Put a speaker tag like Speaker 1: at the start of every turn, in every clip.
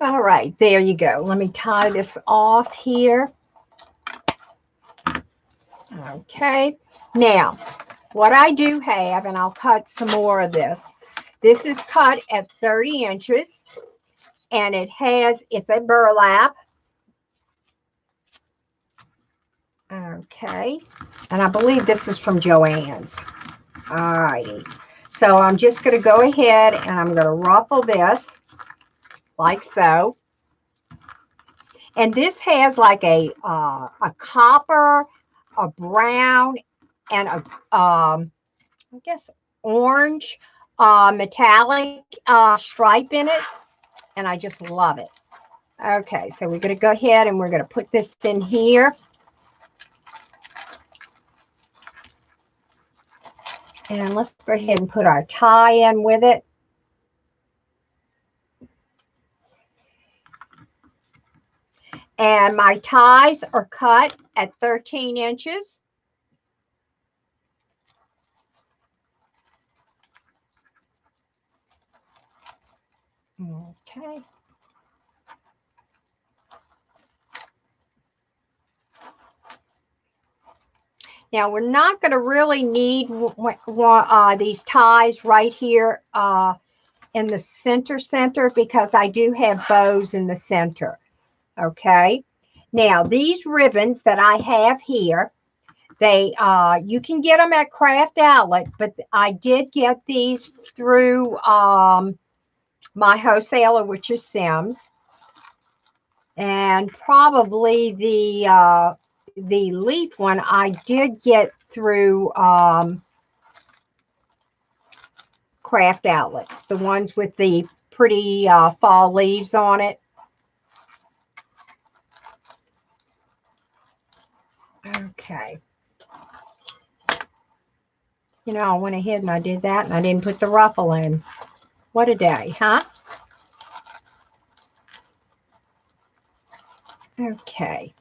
Speaker 1: All right, there you go. Let me tie this off here. Okay, now what I do have, and I'll cut some more of this. This is cut at 30 inches, and it's a burlap. Okay, and I believe this is from Joann's. All righty, so I'm just going to go ahead and I'm going to ruffle this like so. And this has like a copper, a brown, and a I guess orange metallic stripe in it, and I just love it. Okay, so we're going to go ahead and we're going to put this in here. And let's go ahead and put our tie in with it. And my ties are cut at 13 inches. Okay. Now we're not going to really need these ties right here in the center because I do have bows in the center. Okay. Now these ribbons that I have here, you can get them at Craft Outlet, but I did get these through my wholesaler, which is Sims, and probably the leaf one I did get through Craft Outlet, the ones with the pretty fall leaves on it. Okay. You know, I went ahead and I did that and I didn't put the ruffle in. What a day, huh? Okay.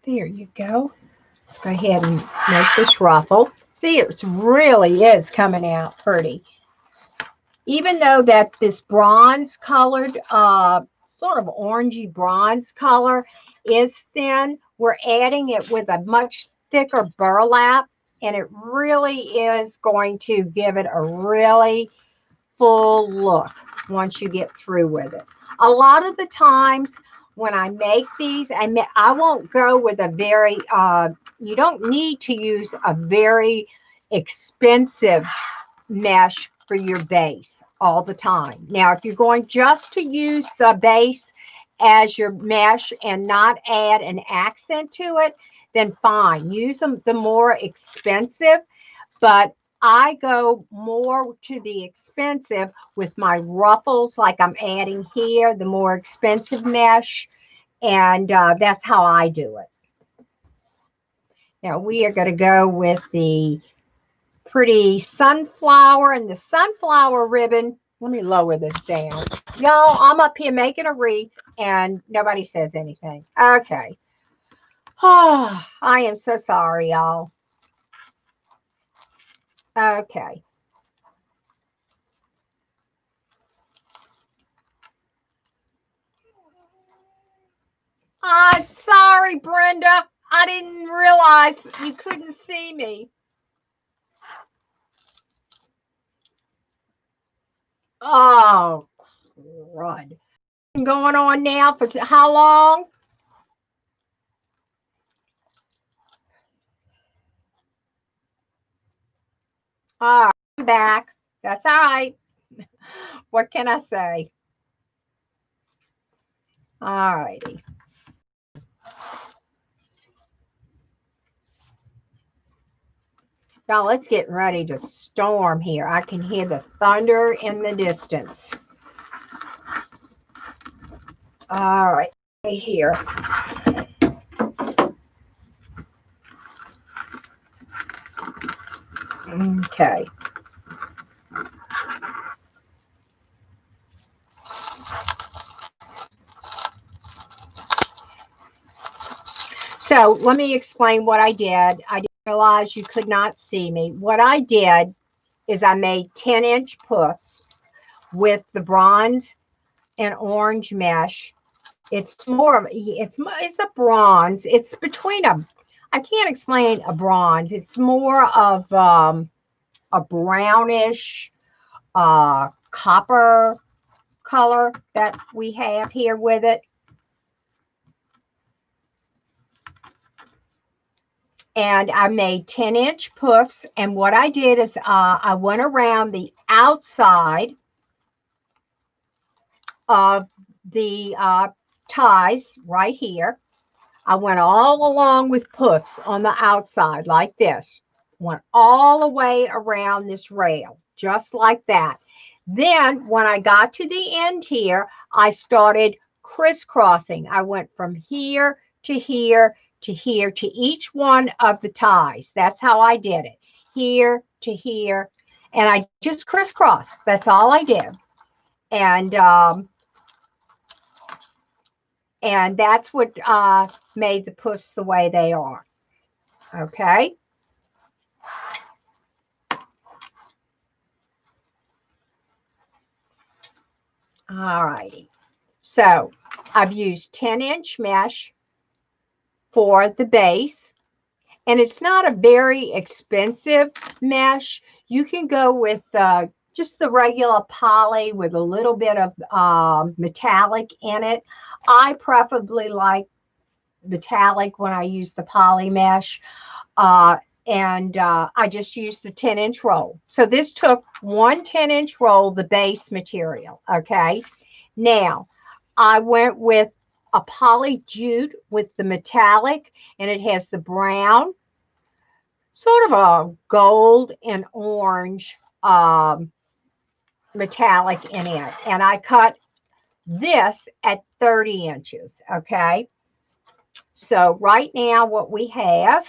Speaker 1: There you go. Let's go ahead and make this ruffle. See, it really is coming out pretty. Even though that this bronze colored, sort of orangey bronze color is thin, we're adding it with a much thicker burlap, and it really is going to give it a really full look once you get through with it. A lot of the times when I make these, I won't go with a very, you don't need to use a very expensive mesh for your base all the time. Now, if you're going just to use the base as your mesh and not add an accent to it, then fine. Use the more expensive, but I go more to the expensive with my ruffles like I'm adding here, the more expensive mesh, and that's how I do it. Now, we are going to go with the pretty sunflower and the sunflower ribbon. Let me lower this down. Y'all, I'm up here making a wreath and nobody says anything. Okay. Oh, I am so sorry, y'all. Okay. I'm sorry, Brenda. I didn't realize you couldn't see me. Oh, crud. Going on now for how long? All right, I'm back. That's all right. What can I say? All righty. Now let's get ready to storm here. I can hear the thunder in the distance. All right, right here. Okay. So let me explain what I did. I didn't realize you could not see me. What I did is I made 10-inch puffs with the bronze and orange mesh. It's more of it's a bronze. It's between a, I can't explain a bronze. It's more of a brownish copper color that we have here with it. And I made 10-inch puffs. And what I did is I went around the outside of the ties right here. I went all along with puffs on the outside like this. Went all the way around this rail, just like that. Then when I got to the end here, I started crisscrossing. I went from here to here to here to each one of the ties. That's how I did it. Here to here. And I just crisscrossed. That's all I did. And that's what made the puffs the way they are. Okay. All righty. So I've used 10-inch mesh for the base. And it's not a very expensive mesh. You can go with just the regular poly with a little bit of metallic in it. I preferably like metallic when I use the poly mesh. And I just used the 10-inch roll. So this took one 10-inch roll, the base material. Okay. Now, I went with a poly jute with the metallic, and it has the brown, sort of a gold and orange metallic in it. And I cut this at 30 inches. Okay. So right now what we have,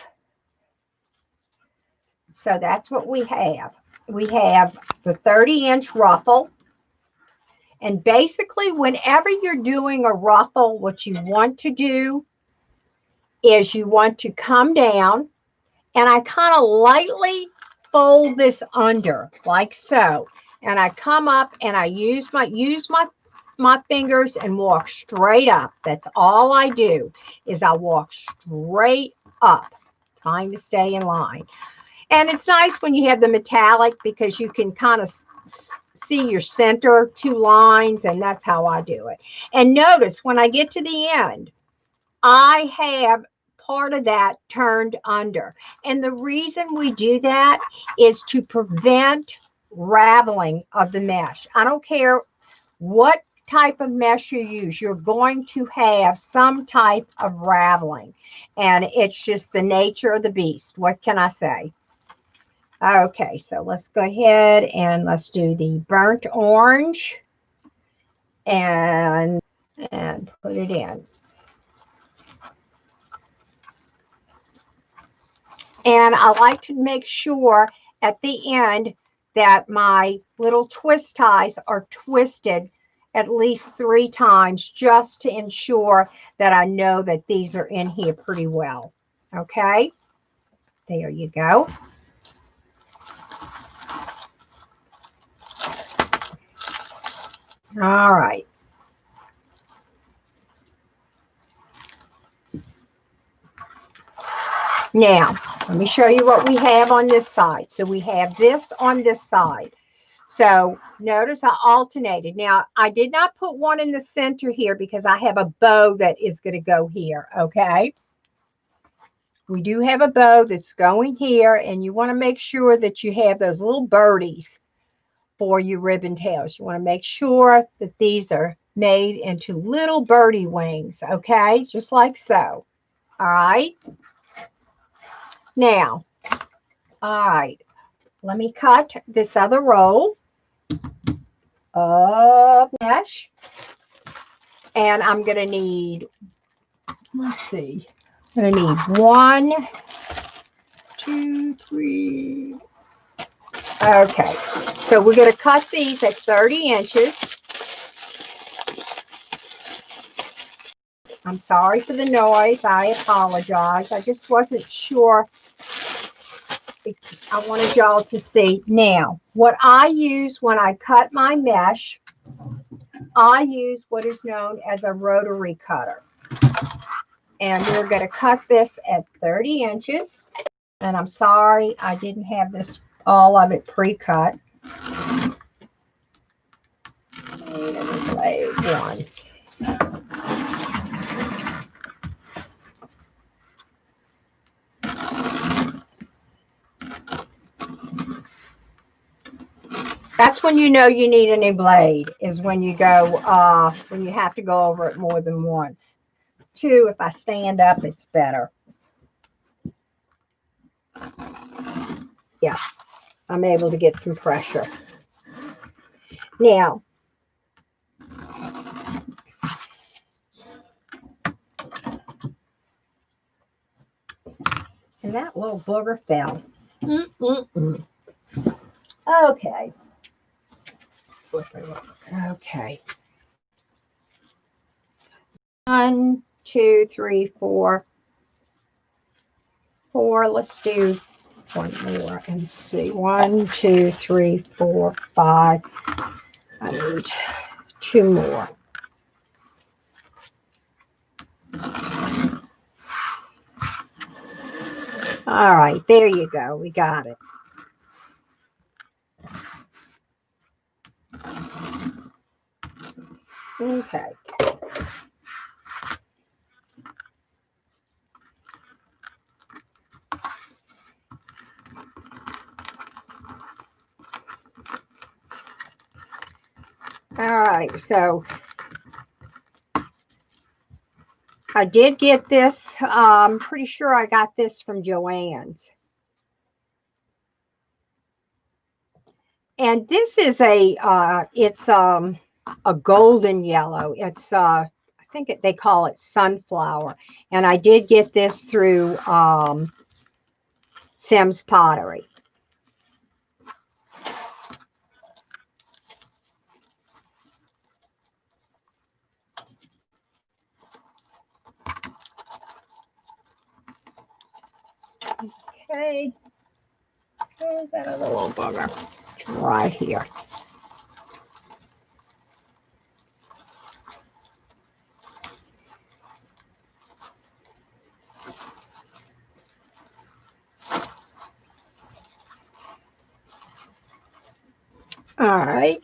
Speaker 1: so that's what we have. We have the 30-inch ruffle. And basically, whenever you're doing a ruffle, what you want to do is you want to come down, and I kind of lightly fold this under like so. And I come up and I use my fingers and walk straight up. That's all I do is I walk straight up, trying to stay in line. And it's nice when you have the metallic because you can kind of see your center two lines, and that's how I do it. And notice when I get to the end, I have part of that turned under. And the reason we do that is to prevent raveling of the mesh. I don't care what type of mesh you use, you're going to have some type of raveling. And it's just the nature of the beast. What can I say? Okay, so let's go ahead and let's do the burnt orange and put it in. And I like to make sure at the end that my little twist ties are twisted at least 3 times just to ensure that I know that these are in here pretty well. Okay, there you go. All right. Now, let me show you what we have on this side. So we have this on this side. So notice I alternated. Now, I did not put one in the center here because I have a bow that is going to go here, okay? We do have a bow that's going here, and you want to make sure that you have those little birdies for your ribbon tails. You want to make sure that these are made into little birdie wings, okay? Just like so. All right. Now, all right, let me cut this other roll of mesh. And I'm going to need, let's see, I'm going to need 1, 2, 3. Okay, so we're going to cut these at 30 inches. I'm sorry for the noise. I apologize. I just wasn't sure. I wanted y'all to see. Now, what I use when I cut my mesh I use what is known as a rotary cutter. And we're going to cut this at 30 inches. And I'm sorry I didn't have this, all of it pre-cut. Need a blade one. That's when you know you need a new blade, is when you go, when you have to go over it more than once. 2, if I stand up, it's better. Yeah, I'm able to get some pressure. Now, and that little booger fell. Okay. Okay. 1, 2, 3, 4. 4. Let's do one more and see. 1, 2, 3, 4, 5. I need 2 more. All right, there you go. We got it. Okay. All right, so I did get this. I'm pretty sure I got this from Joann's. And this is it's a golden yellow. It's I think they call it sunflower. And I did get this through Sim's Pottery. Okay. Where's that other little bugger? Right here. All right.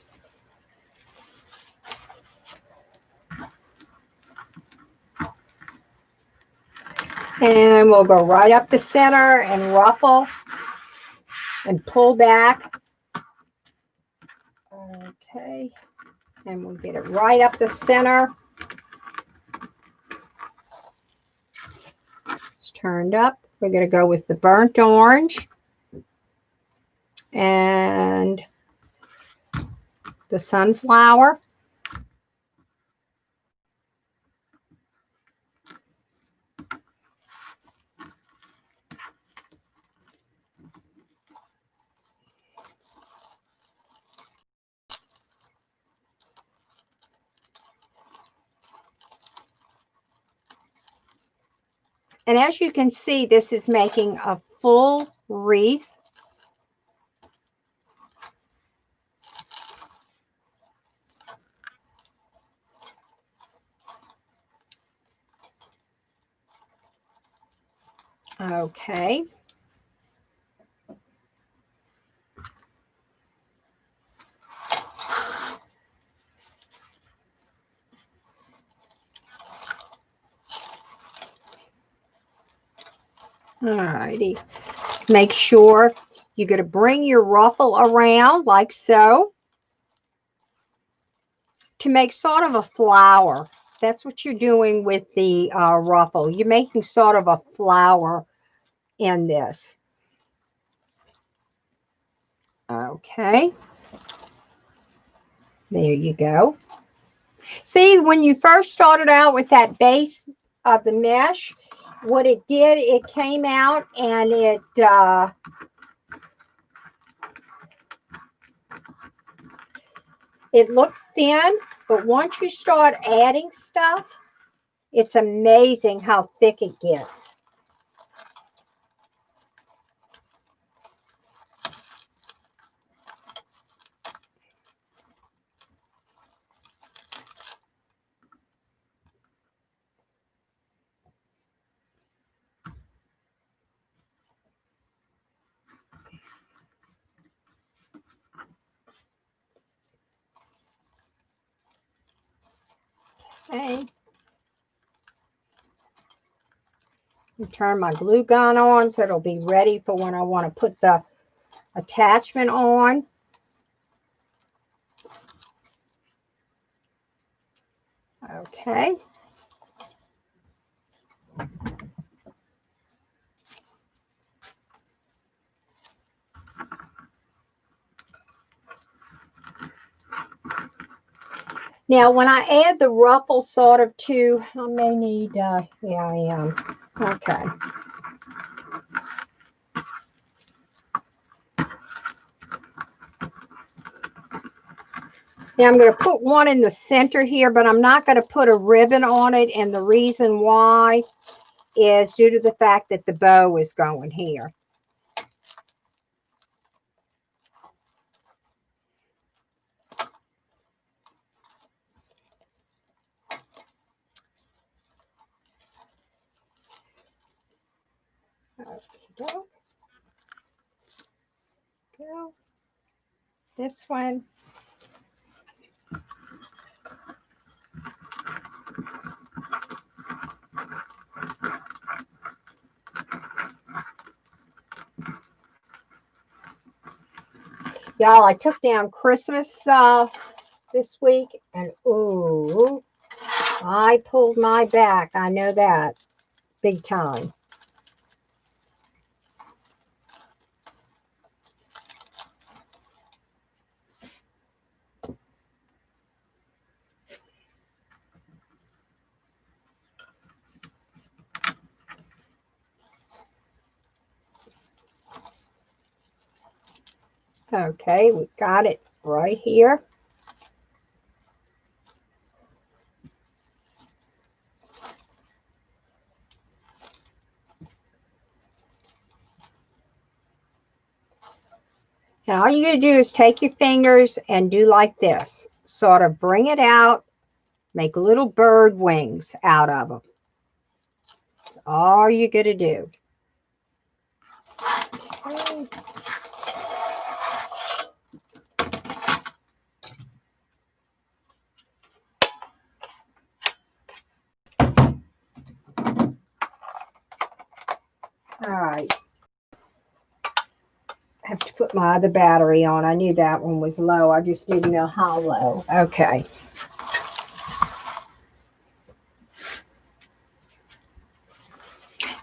Speaker 1: And we'll go right up the center and ruffle and pull back. Okay. And we'll get it right up the center. It's turned up. We're going to go with the burnt orange and the sunflower. And as you can see, this is making a full wreath. Okay. All righty. Make sure you're going to bring your ruffle around like so to make sort of a flower. That's what you're doing with the ruffle. You're making sort of a flower in this. Okay. There you go. See, when you first started out with that base of the mesh, what it did, it came out and it looked thin, but once you start adding stuff, it's amazing how thick it gets. Okay. Turn my glue gun on so it'll be ready for when I want to put the attachment on. Okay. Now, when I add the ruffle sort of to, I may need, yeah, I am. Okay. Now, I'm going to put one in the center here, but I'm not going to put a ribbon on it. And the reason why is due to the fact that the bow is going here. Okay, go. This one. Y'all, I took down Christmas this week, and ooh, I pulled my back. I know that big time. Okay, we got it right here. Now all you got to do is take your fingers and do like this. Sort of bring it out, make little bird wings out of them. That's all you got to do. Okay. All right. I have to put my other battery on. I knew that one was low. I just didn't know how low. Okay.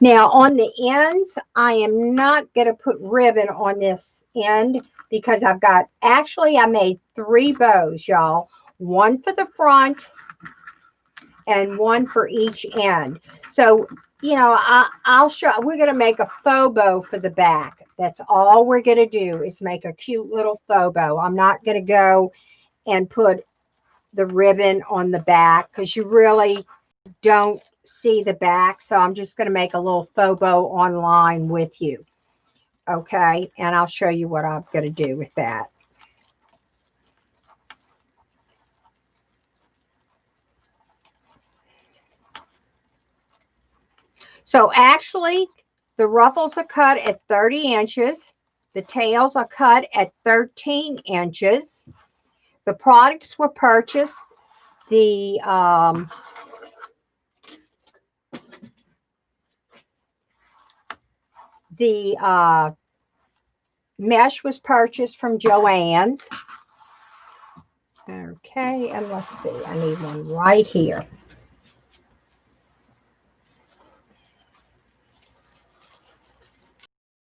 Speaker 1: Now on the ends, I am not going to put ribbon on this end because I've got, actually I made 3 bows, y'all. One for the front and one for each end. So, you know, I'll show, we're going to make a faux bow for the back. That's all we're going to do is make a cute little faux bow. I'm not going to go and put the ribbon on the back because you really don't see the back. So I'm just going to make a little faux bow online with you. Okay. And I'll show you what I'm going to do with that. So actually, the ruffles are cut at 30 inches. The tails are cut at 13 inches. The products were purchased. The mesh was purchased from Joann's. Okay, and let's see. I need one right here.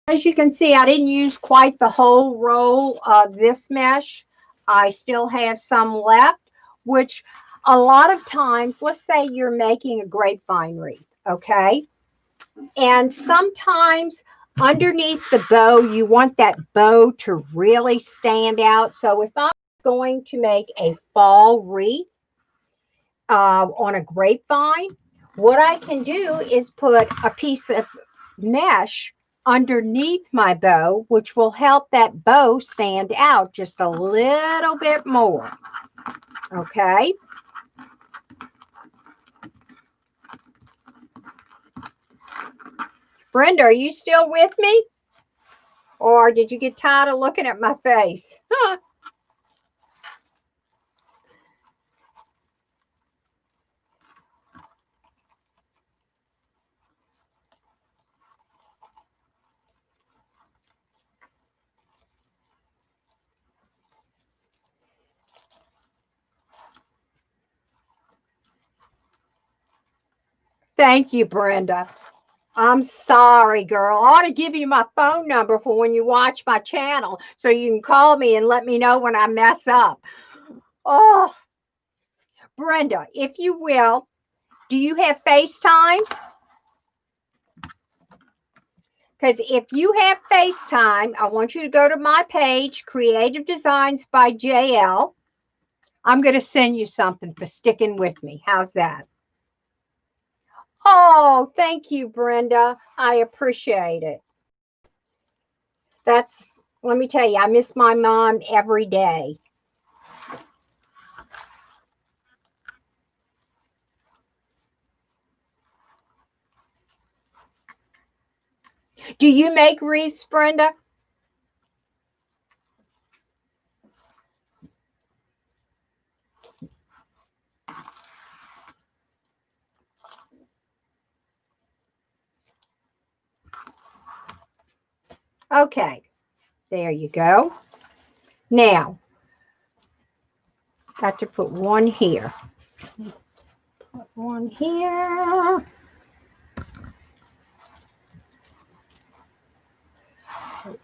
Speaker 1: As you can see, I didn't use quite the whole roll of this mesh. I still have some left, which a lot of times, let's say you're making a grapevine wreath, okay? And sometimes underneath the bow, you want that bow to really stand out. So if I'm going to make a fall wreath on a grapevine, what I can do is put a piece of mesh underneath my bow, which will help that bow stand out just a little bit more. Okay. Brenda, are you still with me? Or did you get tired of looking at my face? thank you, Brenda. I'm sorry, girl. I ought to give you my phone number for when you watch my channel so you can call me and let me know when I mess up. Oh, Brenda, if you will, do you have FaceTime? Because if you have FaceTime, I want you to go to my page, Creative Designs by JL. I'm going to send you something for sticking with me. How's that? Oh, thank you, Brenda. I appreciate it. Let me tell you, I miss my mom every day. Do you make wreaths, Brenda? Okay, there you go. Now, got to put one here. Put one here. I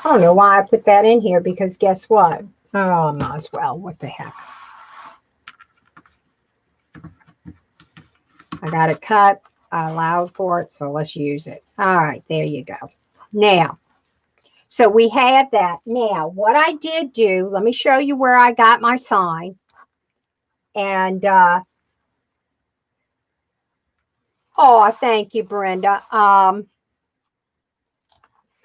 Speaker 1: don't know why I put that in here because guess what? Oh, might as well. What the heck? I got it cut. I allowed for it, so let's use it. All right, there you go. Now, so we have that. Now, what I did do, let me show you where I got my sign. And, oh, thank you, Brenda.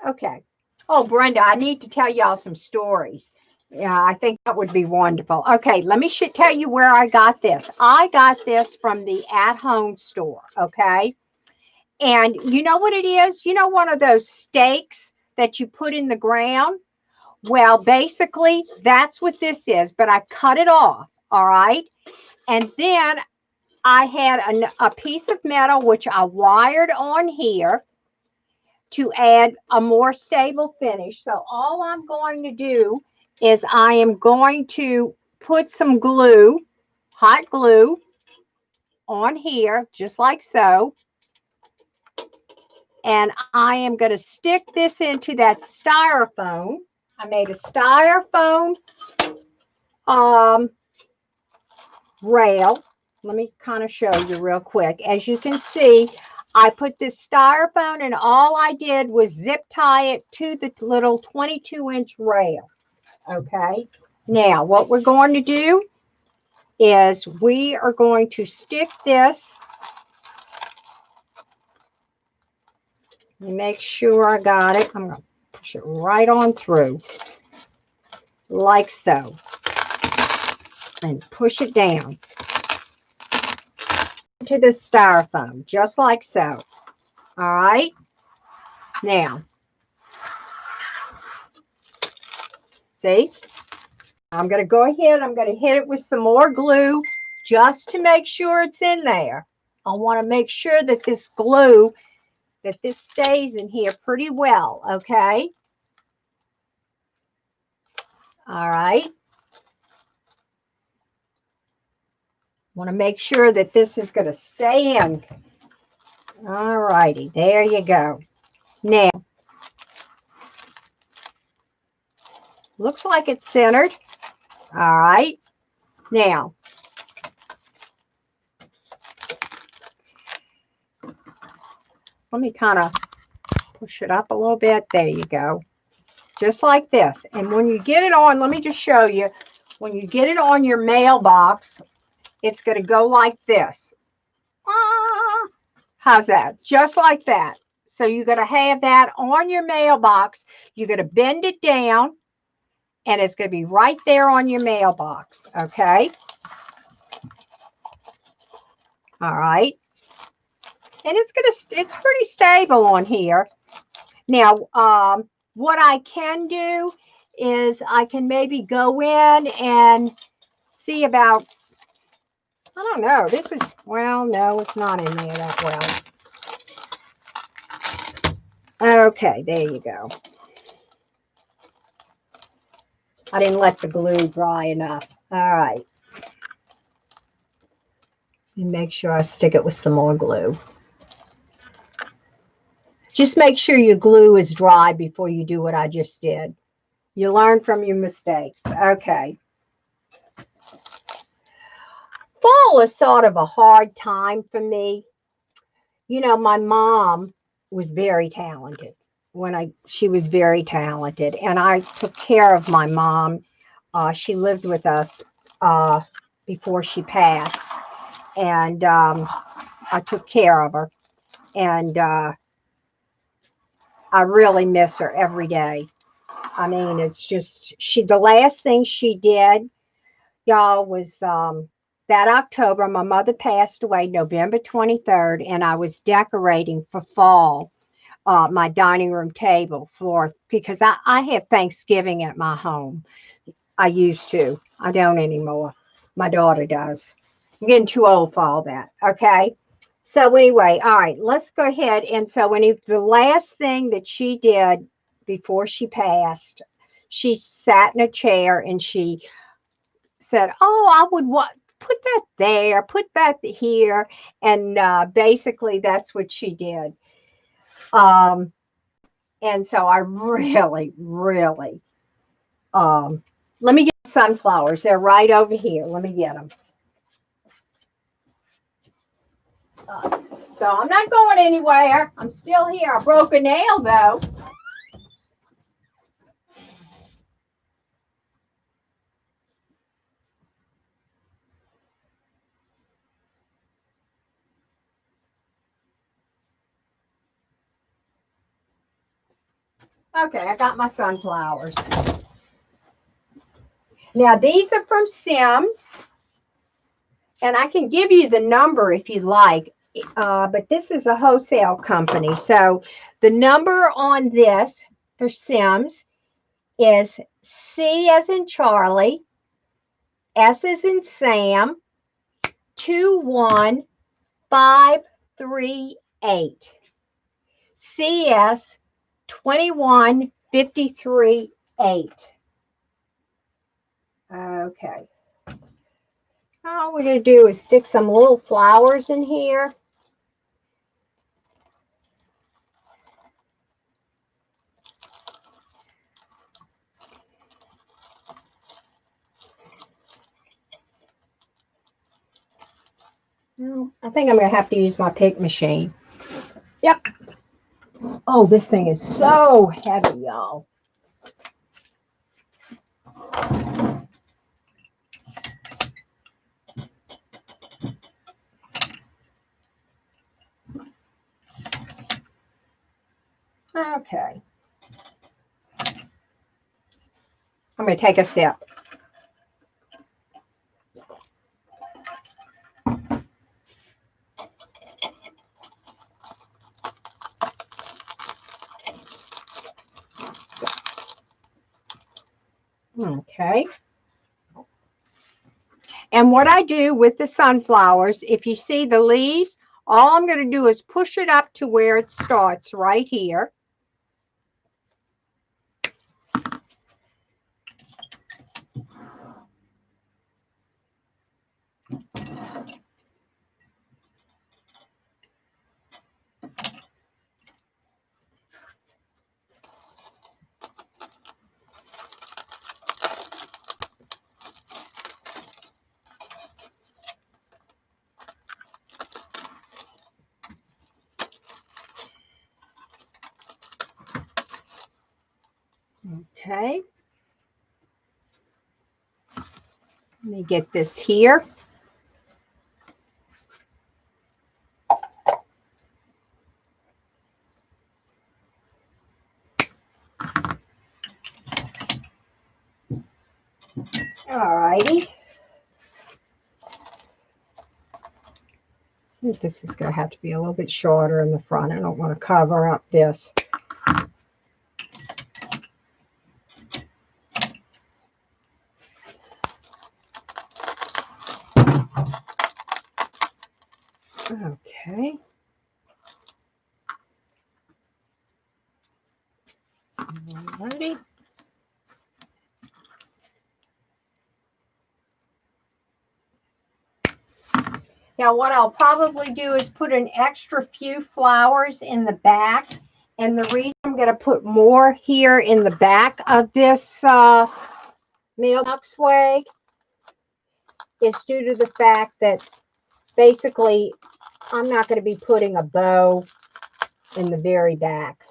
Speaker 1: Okay. Oh, Brenda, I need to tell y'all some stories. Yeah, I think that would be wonderful. Okay, let me tell you where I got this. I got this from the at-home store, okay? And you know what it is? You know one of those stakes that you put in the ground? Well, basically, that's what this is, but I cut it off, all right? And then I had a piece of metal, which I wired on here to add a more stable finish. So all I'm going to do is I am going to put some glue, hot glue, on here, just like so. And I am going to stick this into that styrofoam. I made a styrofoam rail. Let me kind of show you real quick. As you can see, I put this styrofoam and all I did was zip tie it to the little 22-inch rail. Okay. Now, what we're going to do is we are going to stick this. Let me make sure I got it. I'm going to push it right on through like so and push it down to the styrofoam just like so. All right. Now, see, I'm going to go ahead. I'm going to hit it with some more glue just to make sure it's in there. I want to make sure that this glue, that this stays in here pretty well. Okay. All right. Want to make sure that this is going to stay in. All righty. There you go. Now, looks like it's centered. All right. Now, let me kind of push it up a little bit. There you go. Just like this. And when you get it on, let me just show you. When you get it on your mailbox, it's going to go like this. How's that? Just like that. So you're going to have that on your mailbox. You're going to bend it down, and it's going to be right there on your mailbox. Okay. All right. And it's pretty stable on here. Now, what I can do is I can maybe go in and see about, I don't know, this is, well, no, it's not in there that well. Okay, there you go. I didn't let the glue dry enough. All right. And make sure I stick it with some more glue. Just make sure your glue is dry before you do what I just did. You learn from your mistakes. Okay. Fall is sort of a hard time for me. You know, my mom was very talented. She was very talented, and I took care of my mom. She lived with us before she passed, and I took care of her, and I really miss her every day. I mean, it's just the last thing she did, y'all, was that October. My mother passed away November 23rd, and I was decorating for fall my dining room table floor because I have Thanksgiving at my home. I used to. I don't anymore. My daughter does. I'm getting too old for all that. Okay. So anyway, all right, let's go ahead. And so the last thing that she did before she passed, she sat in a chair and she said, "Oh, I would put that there, put that here," and basically that's what she did. And so I really, really, let me get sunflowers. They're right over here. Let me get them. So I'm not going anywhere. I'm still here. I broke a nail though. Okay, I got my sunflowers. Now these are from Sims, and I can give you the number if you'd like, but this is a wholesale company. So the number on this for Sims is C as in Charlie, S as in Sam, 21538. CS 21538. Okay. All we're going to do is stick some little flowers in here. Well, I think I'm going to have to use my pick machine. Yep. Oh, this thing is so heavy, y'all. Okay. I'm going to take a sip. Okay. And what I do with the sunflowers, if you see the leaves, all I'm going to do is push it up to where it starts right here. Okay. Let me get this here. All righty. I think this is going to have to be a little bit shorter in the front. I don't want to cover up this. Okay. Alrighty. Now what I'll probably do is put an extra few flowers in the back. And the reason I'm going to put more here in the back of this mailbox swag is due to the fact that basically I'm not going to be putting a bow in the very back.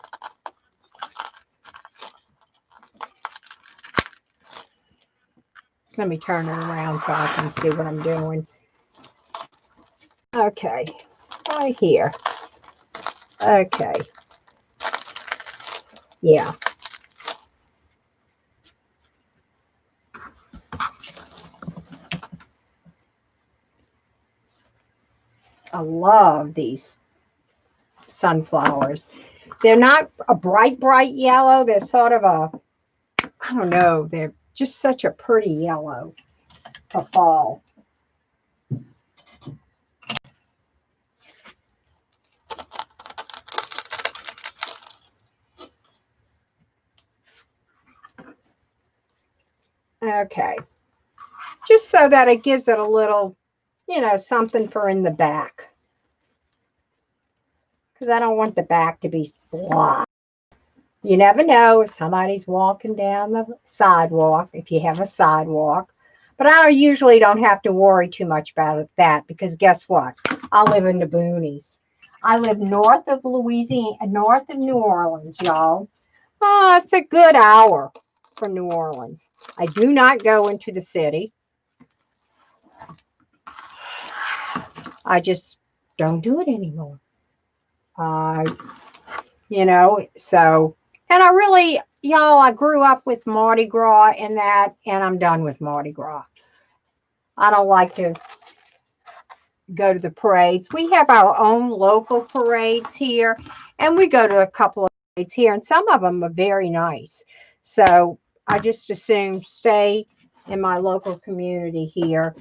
Speaker 1: Let me turn it around so I can see what I'm doing. Okay, right here. Okay. Yeah. I love these sunflowers. They're not a bright yellow. They're sort of a, I don't know, they're just such a pretty yellow for fall. Okay. Just so that it gives it a little, you know, something for in the back. Because I don't want the back to be blah. You never know if somebody's walking down the sidewalk, if you have a sidewalk. But I usually don't have to worry too much about that because guess what? I live in the boonies. I live north of Louisiana, north of New Orleans, y'all. Oh, it's a good hour from New Orleans. I do not go into the city. I just don't do it anymore. You know, so, and I really, y'all, I grew up with Mardi Gras and that, and I'm done with Mardi Gras. I don't like to go to the parades. We have our own local parades here, and we go to a couple of parades here, and some of them are very nice. So I just assume stay in my local community here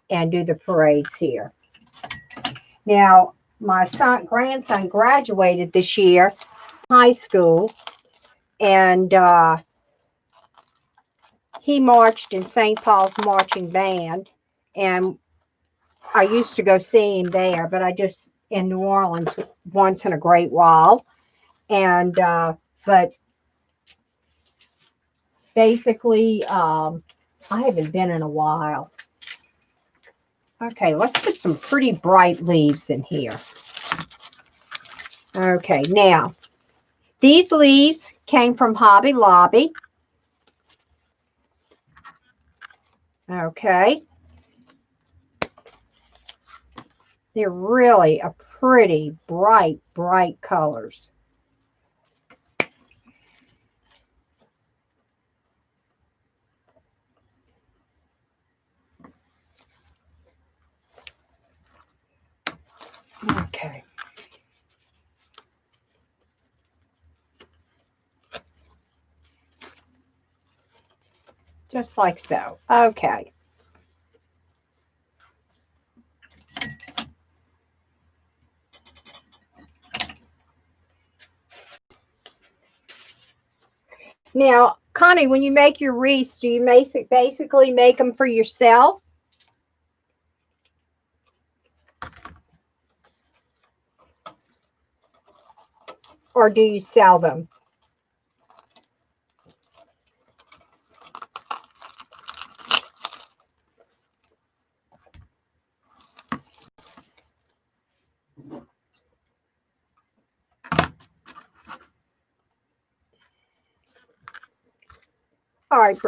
Speaker 1: and do the parades here. Now, my grandson graduated this year, high school, and he marched in St. Paul's marching band, and I used to go see him there, but I just in New Orleans once in a great while. And but basically, I haven't been in a while. Okay, let's put some pretty bright leaves in here. Okay, now these leaves came from Hobby Lobby. Okay. They're really a pretty bright colors. Okay. Just like so. Okay. Now, Connie, when you make your wreaths, do you basically make them for yourself? Or do you sell them? All right,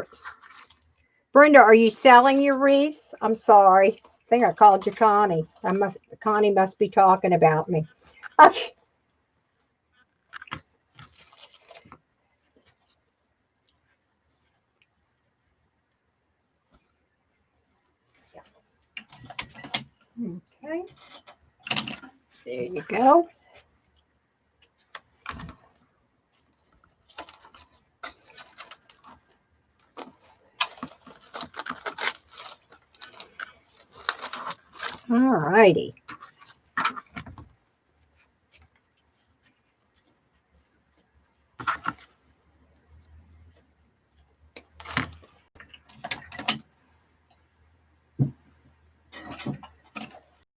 Speaker 1: Brenda, are you selling your wreaths? I'm sorry. I think I called you Connie. Connie must be talking about me. Okay. Okay. There you go. All righty.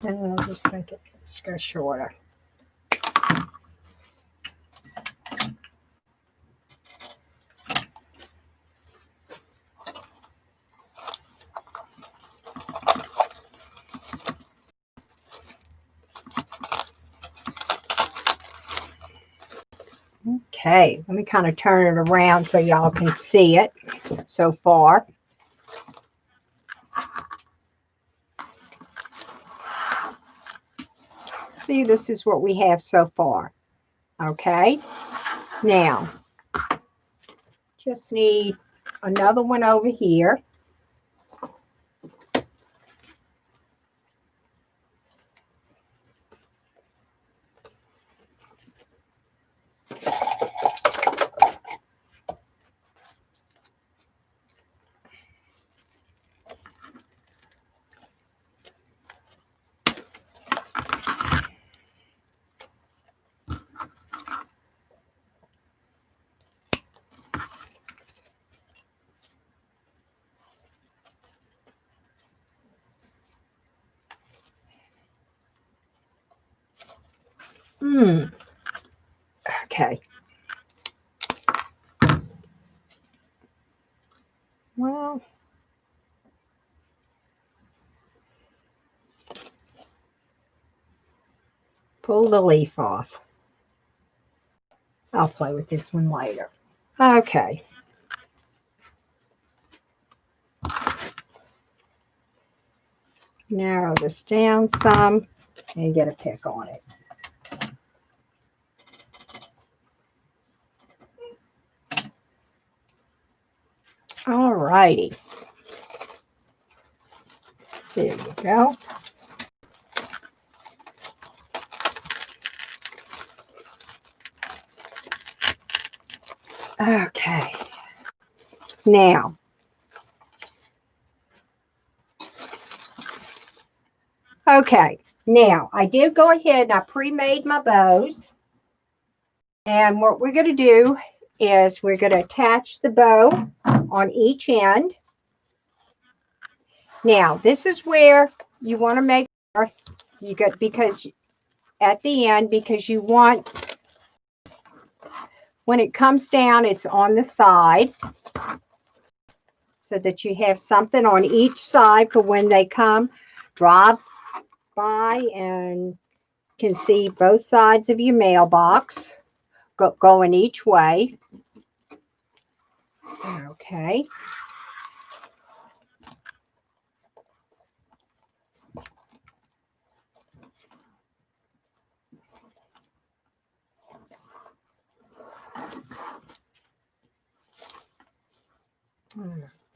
Speaker 1: And I'll just make it, let's go shorter. Okay, let me kind of turn it around so y'all can see it so far. See, this is what we have so far. Okay, now just need another one over here. Okay. Well, pull the leaf off. I'll play with this one later. Okay. Narrow this down some and get a pick on it. All righty. There you go. Okay. Now, okay. Now, I did go ahead and I pre-made my bows. And what we're going to do is we're going to attach the bow on each end. Now, this is where you want to make sure you get, because at the end, because you want, when it comes down, it's on the side so that you have something on each side for when they come, drive by and can see both sides of your mailbox going each way. Okay.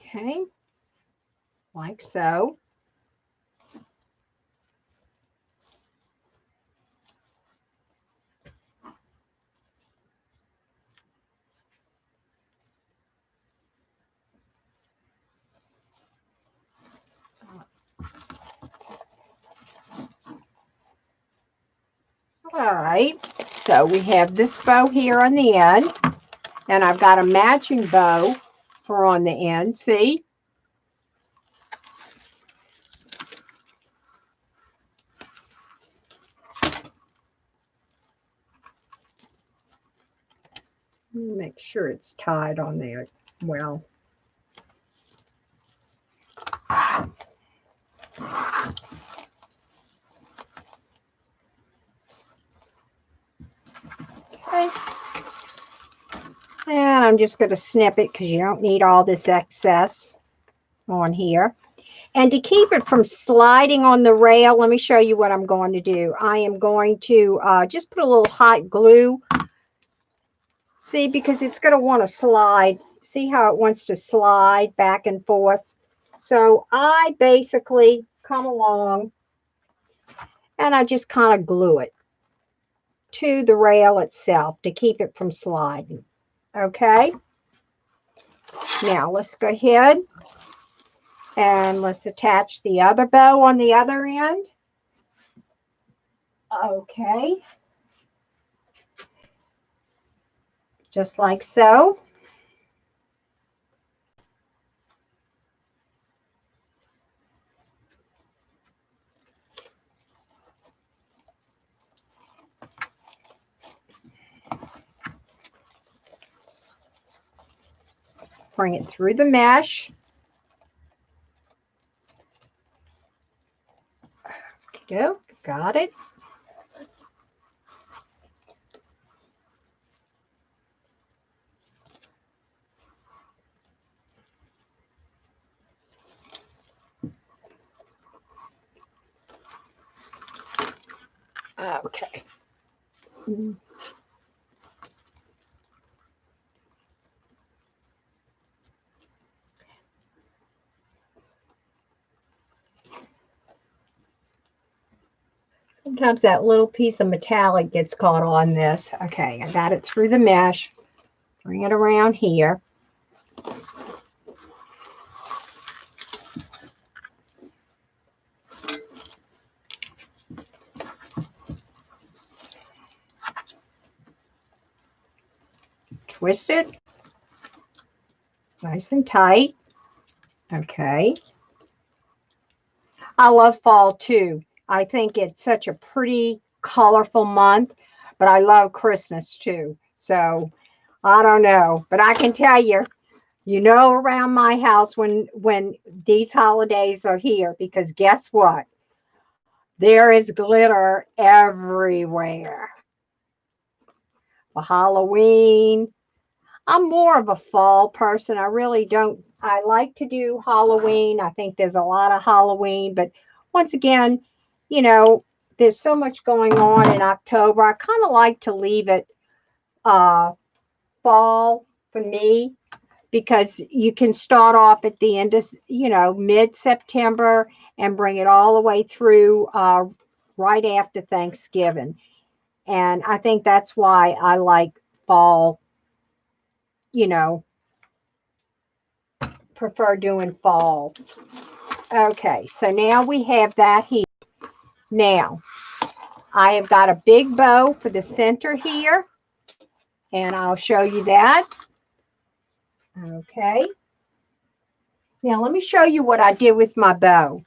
Speaker 1: Okay, like so. All right, so we have this bow here on the end, and I've got a matching bow for on the end, see? Make sure it's tied on there well. Okay. And I'm just going to snip it because you don't need all this excess on here. And to keep it from sliding on the rail, let me show you what I'm going to do. I am going to just put a little hot glue. See, because it's going to want to slide. See how it wants to slide back and forth? So I basically come along and I just kind of glue it to the rail itself to keep it from sliding. Okay. Now let's go ahead and let's attach the other bow on the other end. Okay. Just like so. bring it through the mesh. Go, got it. Okay. Sometimes that little piece of metallic gets caught on this. Okay, I got it through the mesh. Bring it around here. Twist it nice and tight. Okay. I love fall too. I think it's such a pretty, colorful month, but I love Christmas too. So I don't know, but I can tell you, around my house when these holidays are here, because guess what? There is glitter everywhere. For Halloween, I'm more of a fall person. I really don't. I like to do Halloween. I think there's a lot of Halloween, but once again, you know, there's so much going on in October. I kind of like to leave it fall for me because you can start off at the end of, mid-September and bring it all the way through right after Thanksgiving. And I think that's why I like fall, you know, prefer doing fall. Okay, so now we have that here. Now, I have got a big bow for the center here, and I'll show you that. Okay. Now, let me show you what I did with my bow.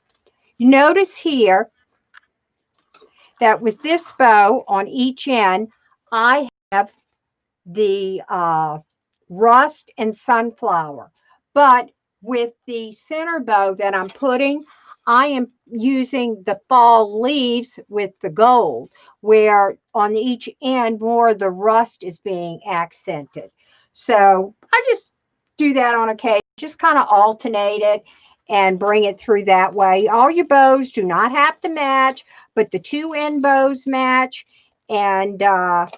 Speaker 1: You notice here that with this bow on each end, I have the rust and sunflower. But with the center bow that I'm putting, I am using the fall leaves with the gold, where on each end more of the rust is being accented. So I just do that on occasion, just kind of alternate it and bring it through that way. All your bows do not have to match, but the two end bows match, and that's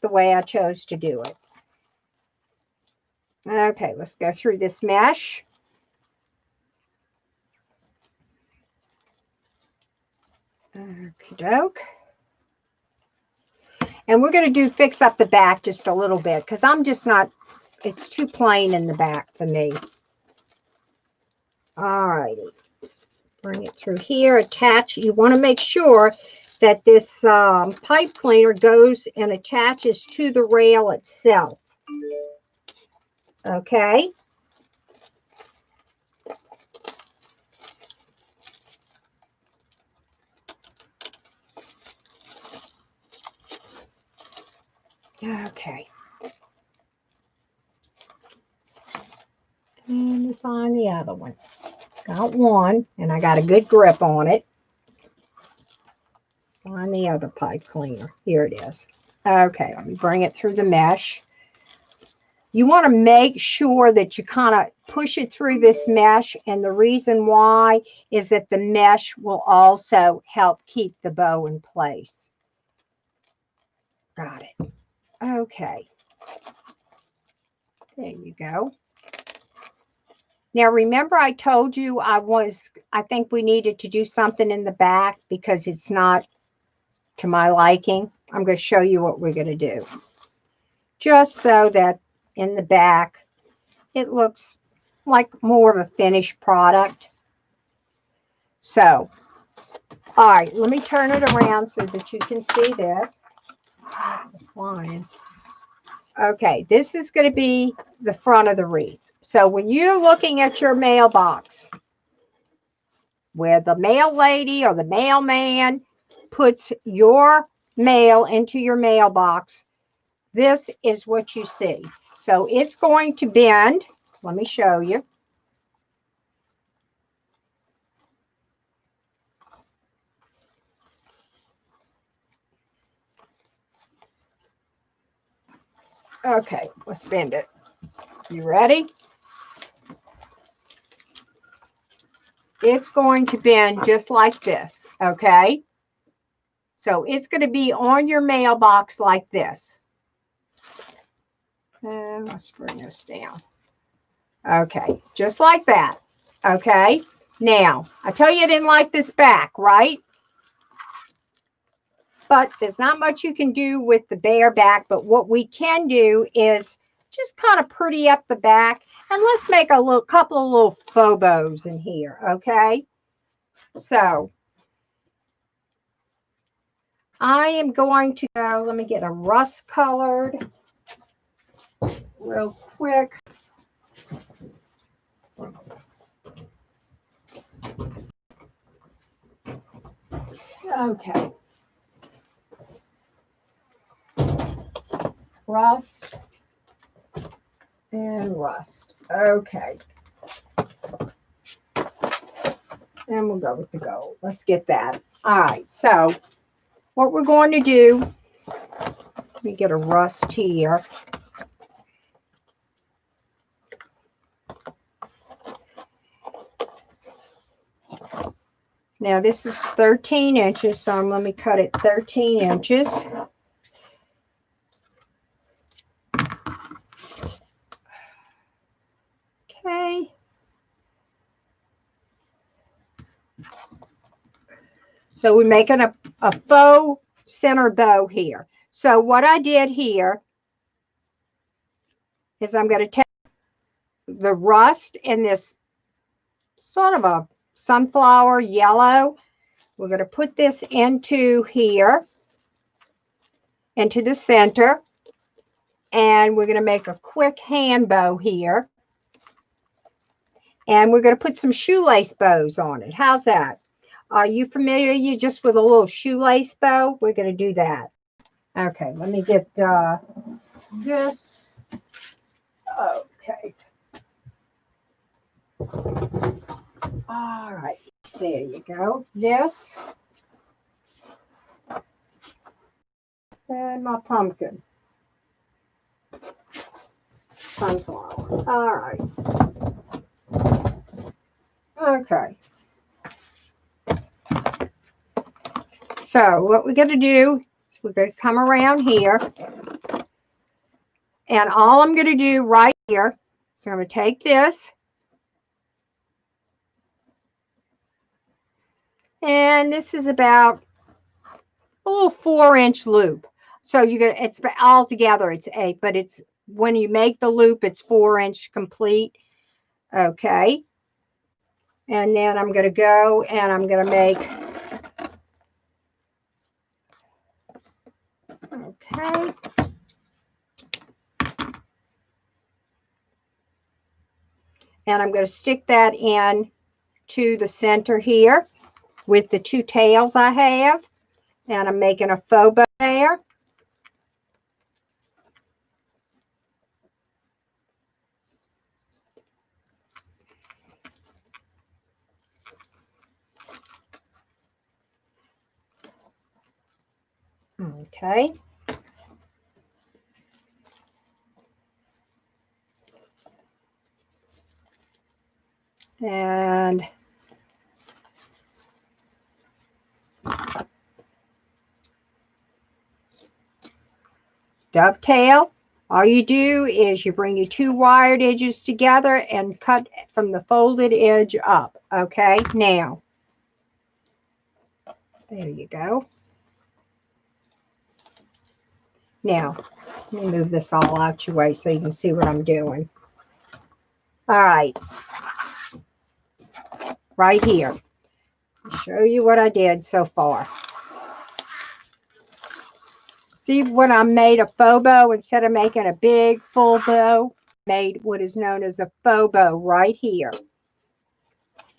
Speaker 1: the way I chose to do it. Okay, let's go through this mesh. Okie doke. And we're going to fix up the back just a little bit because I'm just not, it's too plain in the back for me. All righty. Bring it through here, attach. You want to make sure that this pipe cleaner goes and attaches to the rail itself. Okay. Okay. And let me find the other one. Got one, and I got a good grip on it. Find the other pipe cleaner. Here it is. Okay, let me bring it through the mesh. You want to make sure that you kind of push it through this mesh, and the reason why is that the mesh will also help keep the bow in place. Got it. Okay. There you go. Now, remember I told you I think we needed to do something in the back because it's not to my liking. I'm going to show you what we're going to do. Just so that in the back, it looks like more of a finished product. So, all right, let me turn it around so that you can see this. Flying. Okay, this is going to be the front of the wreath. So when you're looking at your mailbox, where the mail lady or the mailman puts your mail into your mailbox, this is what you see. So it's going to bend. Let me show you. Okay, let's bend it. You ready? It's going to bend just like this, okay? So it's going to be on your mailbox like this. And let's bring this down. Okay, just like that. Okay, now, I tell you I didn't like this back, right? But there's not much you can do with the bare back, but what we can do is just kind of pretty up the back, and let's make a couple of little faux bows in here, okay? So, I am going to go, let me get a rust colored real quick. Okay. Rust and rust. Okay. And we'll go with the gold. Let's get that. All right. So what we're going to do, let me get a rust here. Now this is 13 inches, so let me cut it 13 inches. Okay. So we're making a faux center bow here. So what I did here is I'm going to take the rust in this sort of a sunflower yellow. We're going to put this into here, into the center, and we're going to make a quick hand bow here. And we're going to put some shoelace bows on it. How's that? Are you familiar just with a little shoelace bow? We're going to do that. Okay, let me get this. Okay. All right, there you go. This. And my pumpkin. Sunflower. All right. Okay. So what we're going to do is we're going to come around here. And all I'm going to do right here, so I'm going to take this. And this is about a little 4-inch loop. So you're going to, it's all together, it's 8, but it's when you make the loop, it's 4-inch complete. Okay. And then I'm going to go and I'm going to make, okay. And I'm going to stick that in to the center here with the 2 tails I have. And I'm making a faux bow there. Okay. And dovetail. All you do is you bring your 2 wired edges together and cut from the folded edge up. Okay, now, there you go. Now, let me move this all out your way so you can see what I'm doing. All right. Right here. I'll show you what I did so far. See when I made a faux bow, instead of making a big full bow, made what is known as a faux bow right here.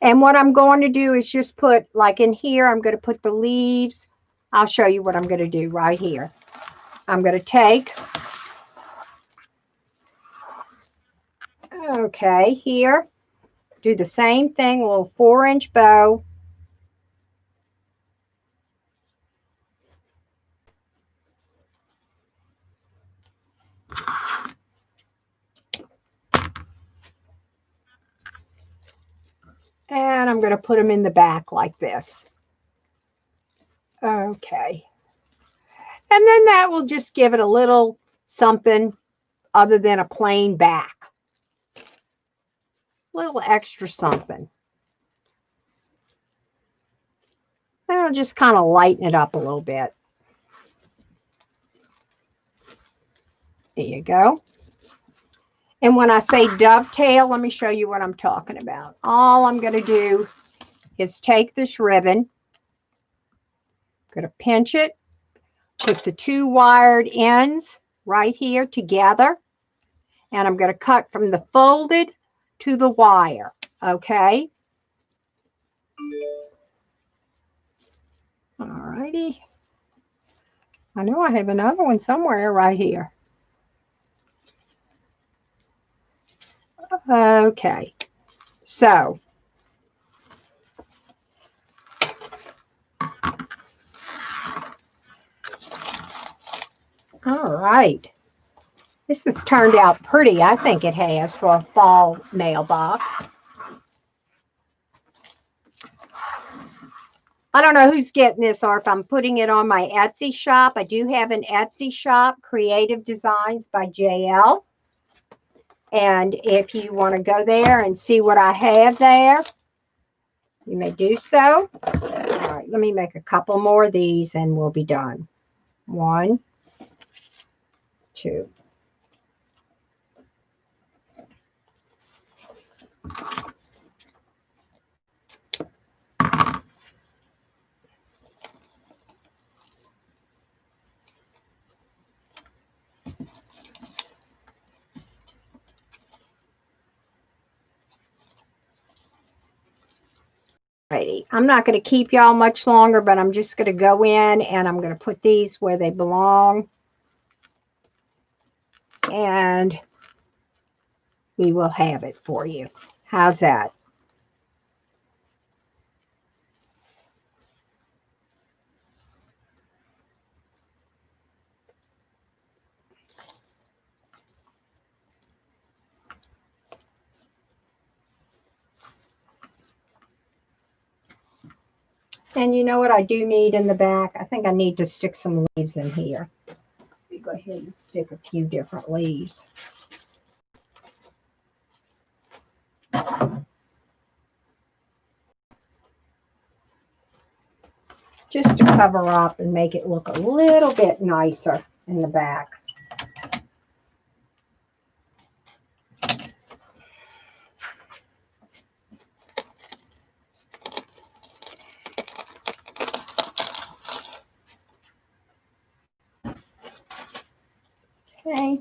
Speaker 1: And what I'm going to do is just put, like in here, I'm going to put the leaves. I'll show you what I'm going to do right here. I'm going to take Okay, here, do the same thing, a little 4-inch bow. And I'm going to put them in the back like this. Okay. And then that will just give it a little something other than a plain back. A little extra something. And I'll just kind of lighten it up a little bit. There you go. And when I say dovetail, let me show you what I'm talking about. All I'm going to do is take this ribbon, I'm going to pinch it, put the 2 wired ends right here together, and I'm going to cut from the folded to the wire, okay? All righty. I know I have another one somewhere right here. Okay, so all right. This has turned out pretty. I think it has for a fall mailbox. I don't know who's getting this or if I'm putting it on my Etsy shop. I do have an Etsy shop, Creative Designs by JL. And if you want to go there and see what I have there, you may do so. All right, let me make a couple more of these and we'll be done. 1, 2. Alrighty, I'm not going to keep y'all much longer, but I'm just going to go in and I'm going to put these where they belong. And we will have it for you. How's that? And you know what I do need in the back? I think I need to stick some leaves in here. Let me go ahead and stick a few different leaves. Just to cover up and make it look a little bit nicer in the back. Okay.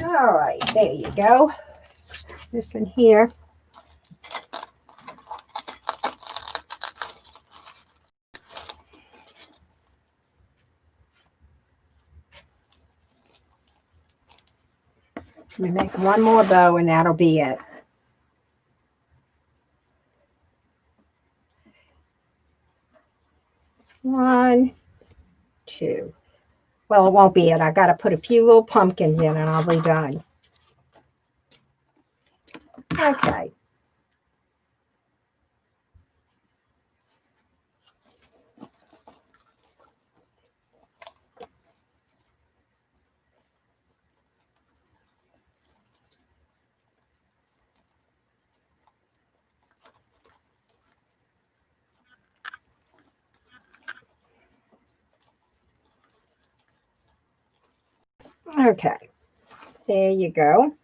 Speaker 1: All right, there you go. This in here. Let me make one more bow and that'll be it. One, 2. Well, it won't be it. I got to put a few little pumpkins in and I'll be done. Okay. Okay. There you go.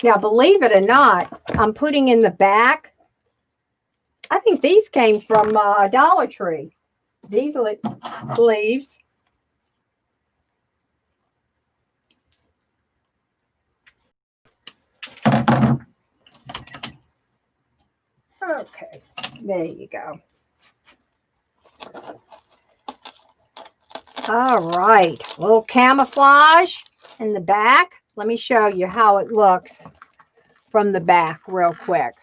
Speaker 1: Now, believe it or not, I'm putting in the back I think these came from Dollar Tree. These leaves. Okay, there you go. All right, a little camouflage in the back. Let me show you how it looks from the back real quick.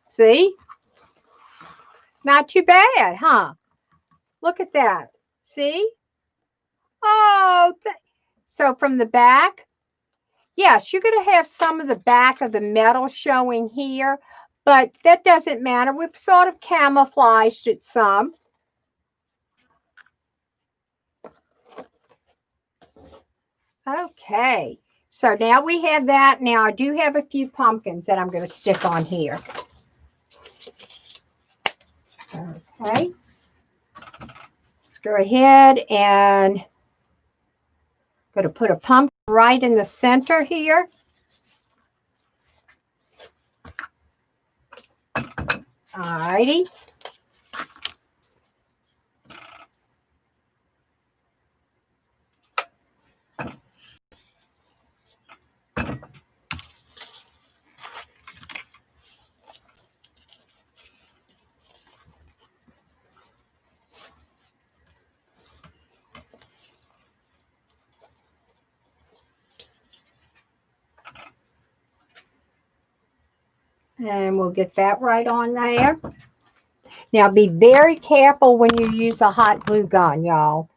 Speaker 1: See? Not too bad, huh? Look at that. See? Oh, so from the back, yes, you're going to have some of the back of the metal showing here, but that doesn't matter. We've sort of camouflaged it some. Okay, so now we have that. Now I do have a few pumpkins that I'm going to stick on here. Okay, let's go ahead and going to put a pumpkin right in the center here. All righty. And we'll get that right on there. Now be very careful when you use a hot glue gun, y'all.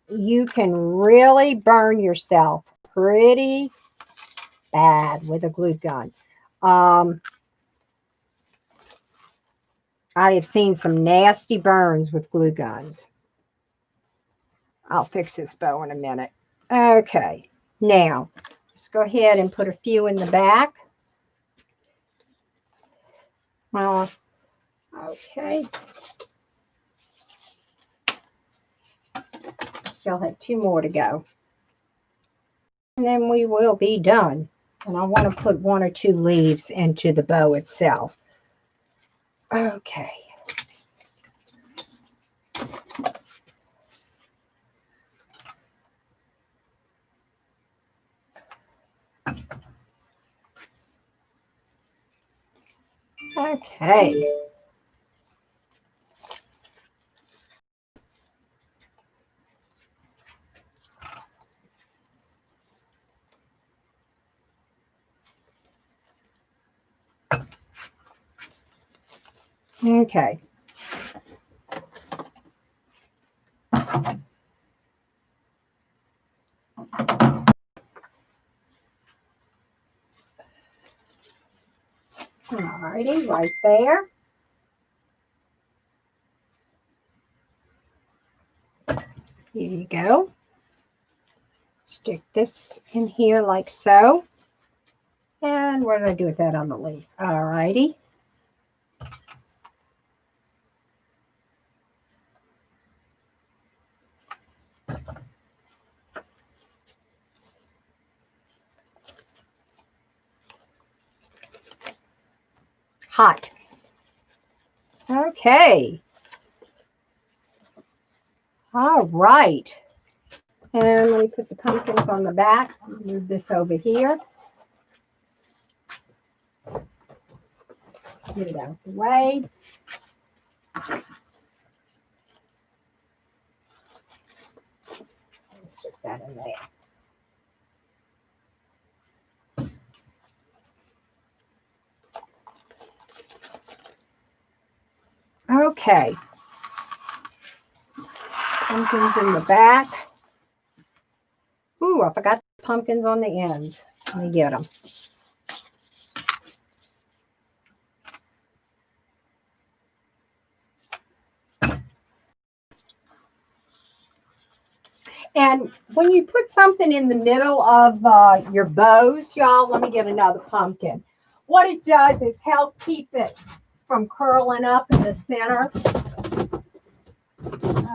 Speaker 1: You can really burn yourself pretty bad with a glue gun. I have seen some nasty burns with glue guns. I'll fix this bow in a minute. Okay, now let's go ahead and put a few in the back. Okay. Still have 2 more to go. And then we will be done. And I want to put 1 or 2 leaves into the bow itself. Okay. Okay. Okay. Alrighty, right there. Here you go. Stick this in here like so. And what did I do with that on the leaf? Alrighty. Hot. Okay. All right. And let me put the pumpkins on the back. Move this over here. Get it out of the way. Stick that in there. Okay. Pumpkins in the back. Ooh, I forgot the pumpkins on the ends. Let me get them. And when you put something in the middle of your bows, y'all, let me get another pumpkin. What it does is help keep it from curling up in the center.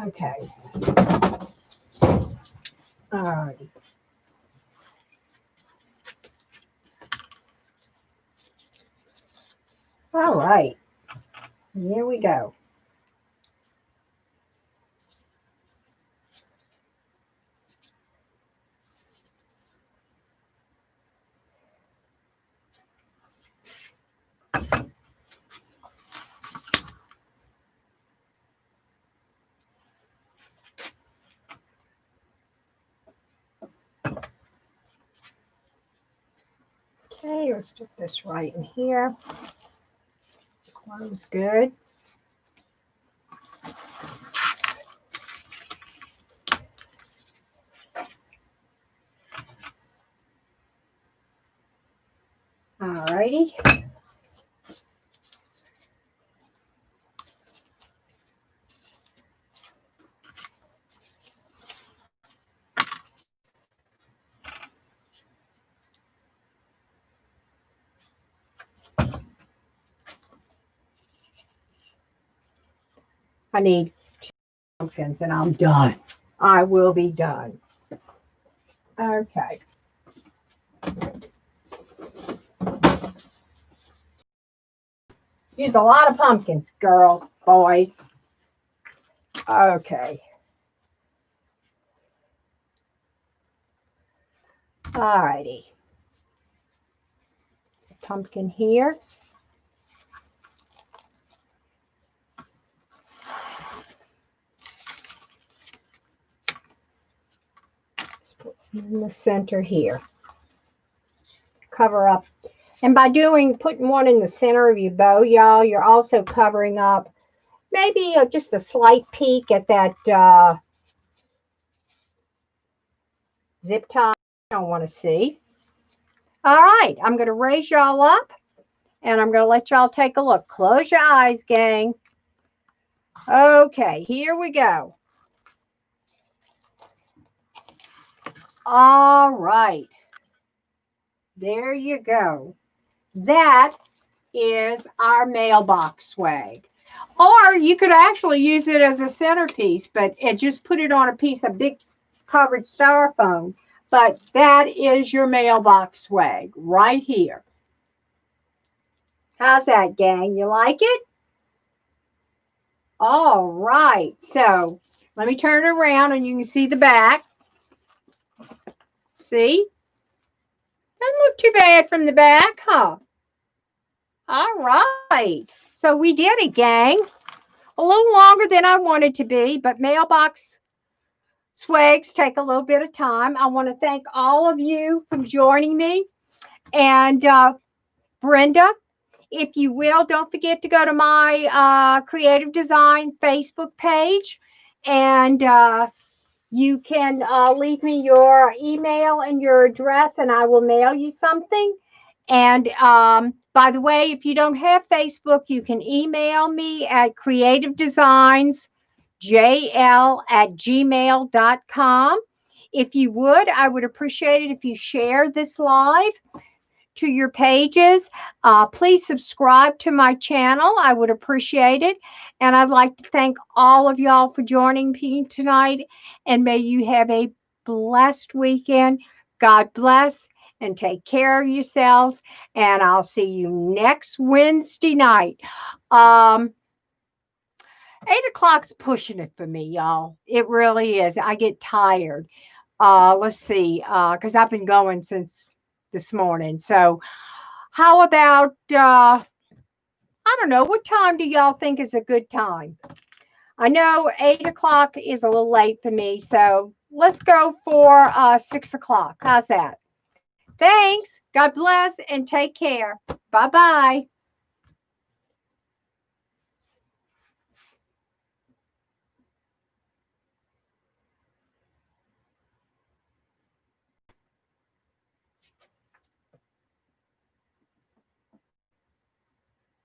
Speaker 1: Okay. All right. All right. Here we go. Okay, let's stick this right in here. Close good. All righty. I need 2 pumpkins and I'm done. I will be done. Okay. Use a lot of pumpkins, girls, boys. Okay. All righty. Pumpkin here. Let's put in the center here. Cover up. And by putting one in the center of your bow, y'all, you're also covering up maybe just a slight peek at that zip tie I don't want to see. All right, I'm going to raise y'all up and I'm going to let y'all take a look. Close your eyes, gang. Okay, here we go. All right. There you go. That is our mailbox swag. Or you could actually use it as a centerpiece, but just put it on a piece of big covered styrofoam. But that is your mailbox swag right here. How's that, gang? You like it? All right. So let me turn it around and you can see the back. See? Doesn't look too bad from the back, huh? All right. So we did it, gang. A little longer than I wanted to be, but mailbox swags take a little bit of time. I want to thank all of you for joining me. And Brenda, if you will, don't forget to go to my Creative Design Facebook page. And you can leave me your email and your address, and I will mail you something. And by the way, if you don't have Facebook, you can email me at creativedesignjl@gmail.com. If you would, I would appreciate it if you share this live to your pages. Please subscribe to my channel. I would appreciate it. And I'd like to thank all of y'all for joining me tonight. And may you have a blessed weekend. God bless and take care of yourselves. And I'll see you next Wednesday night. 8 o'clock's pushing it for me, y'all. It really is. I get tired. Let's see, because I've been going since this morning. So how about, I don't know, what time do y'all think is a good time? I know 8 o'clock is a little late for me, so let's go for 6 o'clock. How's that? Thanks. God bless and take care. Bye-bye.